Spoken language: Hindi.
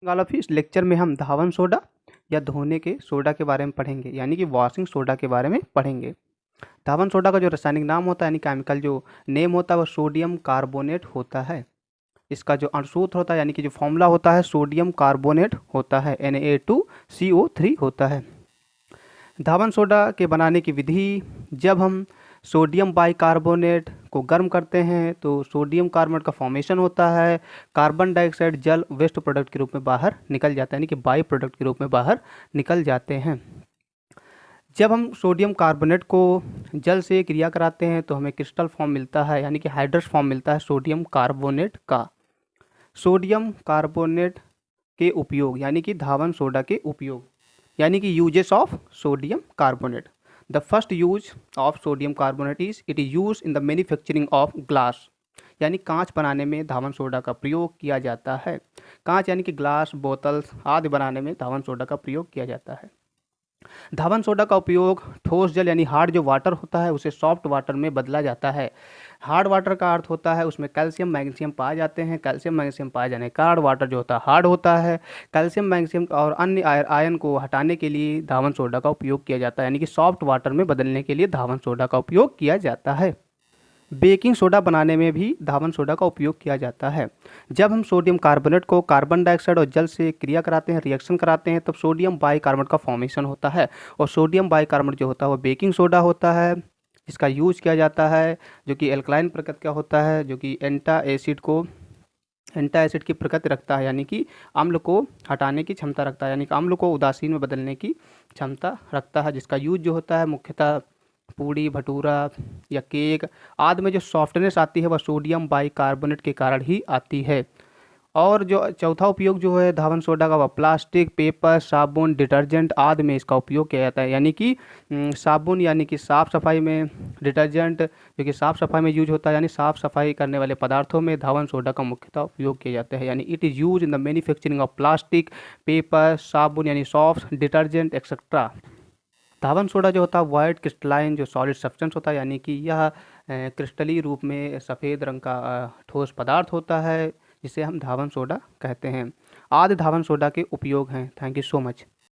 वाला फिर इस लेक्चर में हम धावन सोडा या धोने के सोडा के बारे में पढ़ेंगे, यानी कि वॉशिंग सोडा के बारे में पढ़ेंगे। धावन सोडा का जो रासायनिक नाम होता है यानी केमिकल जो नेम होता है वो सोडियम कार्बोनेट होता है। इसका जो अणुसूत्र होता है यानी कि जो फॉर्मूला होता है सोडियम कार्बोनेट होता है, Na2CO3 होता है। धावन सोडा के बनाने की विधि, जब हम सोडियम बाइकार्बोनेट को गर्म करते हैं तो सोडियम कार्बोनेट का फॉर्मेशन होता है, कार्बन डाइऑक्साइड जल वेस्ट प्रोडक्ट के रूप में बाहर निकल जाता है, यानी कि बाई प्रोडक्ट के रूप में बाहर निकल जाते हैं। जब हम सोडियम कार्बोनेट को जल से क्रिया कराते हैं तो हमें क्रिस्टल फॉर्म मिलता है, यानी कि हाइड्रस फॉर्म मिलता है सोडियम कार्बोनेट का। सोडियम कार्बोनेट के उपयोग यानी कि धावन सोडा के उपयोग, यानी कि uses of sodium carbonate. The first use of sodium carbonate is it is use in the manufacturing of glass, यानी कांच बनाने में धावन सोडा का प्रयोग किया जाता है। कांच यानी कि ग्लास, बोतल्स आदि बनाने में धावन सोडा का प्रयोग किया जाता है। धावन सोडा का उपयोग ठोस जल यानी हार्ड जो वाटर होता है उसे सॉफ्ट वाटर में बदला जाता है। हार्ड वाटर का अर्थ होता है उसमें कैल्शियम मैग्नीशियम पाए जाते हैं। कैल्शियम मैग्नीशियम पाए जाने के कारण वाटर जो होता है हार्ड होता है। कैल्शियम मैग्नीशियम और अन्य आयन को हटाने के लिए धावन सोडा का उपयोग किया जाता है, यानी कि सॉफ्ट वाटर में बदलने के लिए धावन सोडा का उपयोग किया जाता है। बेकिंग सोडा बनाने में भी धावन सोडा का उपयोग किया जाता है। जब हम सोडियम कार्बोनेट को कार्बन डाइऑक्साइड और जल से क्रिया कराते हैं, रिएक्शन कराते हैं, तब सोडियम बाइकार्बोनेट का फॉर्मेशन होता है और सोडियम बाइकार्बोनेट जो होता है वो बेकिंग सोडा होता है, जिसका यूज किया जाता है, जो कि एल्कलाइन प्रकृति का होता है, जो कि एंटा एसिड की प्रकृति रखता है, यानी कि अम्ल को हटाने की क्षमता रखता है, यानी कि अम्ल को उदासीन में बदलने की क्षमता रखता है, जिसका यूज जो होता है मुख्यतः पूड़ी, भटूरा या केक आदि में जो सॉफ्टनेस आती है वह सोडियम बाइकार्बोनेट के कारण ही आती है। और जो चौथा उपयोग जो है धावन सोडा का वह प्लास्टिक, पेपर, साबुन, डिटर्जेंट आदि में इसका उपयोग किया जाता है, यानी कि साबुन यानी कि साफ़ सफाई में, डिटर्जेंट जो कि साफ़ सफाई में यूज होता है, यानी साफ़ सफाई करने वाले पदार्थों में धावन सोडा का मुख्यतः उपयोग किया जाता है, यानी it is use in the manufacturing of plastic, paper, साबुन यानी सॉफ्ट, डिटर्जेंट एक्सेट्रा। धावन सोडा जो होता है वाइट क्रिस्टलाइन जो सॉलिड सब्सटेंस होता है, यानी कि यह क्रिस्टली रूप में सफ़ेद रंग का ठोस पदार्थ होता है, जिसे हम धावन सोडा कहते हैं। आदि धावन सोडा के उपयोग हैं। Thank you so much.